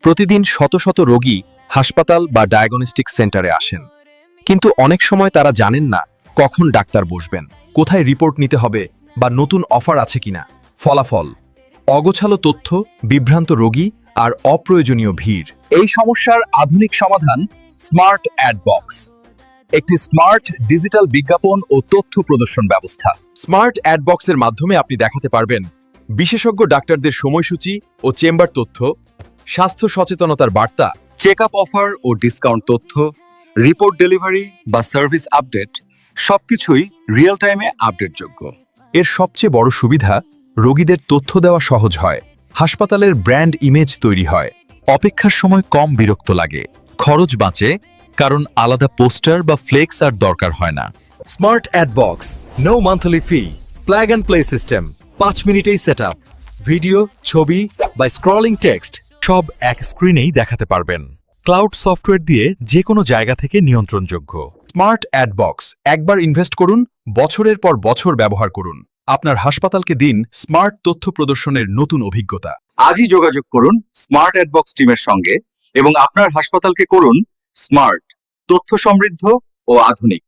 প্রতিদিন শত শত রোগী হাসপাতাল বা ডায়াগনস্টিক সেন্টারে আসেন, কিন্তু অনেক সময় তারা জানেন না কখন ডাক্তার বসবেন, কোথায় রিপোর্ট নিতে হবে বা নতুন অফার আছে কিনা। ফলাফল: অগোছালো তথ্য, বিভ্রান্ত রোগী আর অপ্রয়োজনীয় ভিড়। এই সমস্যার আধুনিক সমাধান স্মার্ট অ্যাড বক্স, একটি স্মার্ট ডিজিটাল বিজ্ঞাপন ও তথ্য প্রদর্শন ব্যবস্থা। স্মার্ট অ্যাড বক্সের মাধ্যমে আপনি দেখাতে পারবেন বিশেষজ্ঞ ডাক্তারদের সময়সূচি ও চেম্বার তথ্য, স্বাস্থ্য সচেতনতার বার্তা, চেক আপ অফার ও ডিসকাউন্ট তথ্য, রিপোর্ট ডেলিভারি বা সার্ভিস আপডেট, সবকিছুই রিয়েল টাইমে আপডেটযোগ্য। এর সবচেয়ে বড় সুবিধা, রোগীদের তথ্য দেওয়া সহজ হয়, হাসপাতালের ব্র্যান্ড ইমেজ তৈরি হয়, অপেক্ষার সময় কম বিরক্ত লাগে, খরচ বাঁচে কারণ আলাদা পোস্টার বা ফ্লেক্স আর দরকার হয় না। Smart ad box, no monthly fee, plug and play system, 5 মিনিটেই সেট আপ, ভিডিও, ছবি বা স্ক্রলিং টেক্সট সব এক স্ক্রিনেই দেখাতে পারবেন। ক্লাউড সফটওয়্যার দিয়ে যে কোনো জায়গা থেকে নিয়ন্ত্রণযোগ্য। স্মার্ট অ্যাড বক্স, একবার ইনভেস্ট করুন, বছরের পর বছর ব্যবহার করুন। আপনার হাসপাতালকে দিন স্মার্ট তথ্য প্রদর্শনের নতুন অভিজ্ঞতা। আজই যোগাযোগ করুন স্মার্ট অ্যাড বক্স টিমের সঙ্গে এবং আপনার হাসপাতালকে করুন স্মার্ট, তথ্য সমৃদ্ধ ও আধুনিক।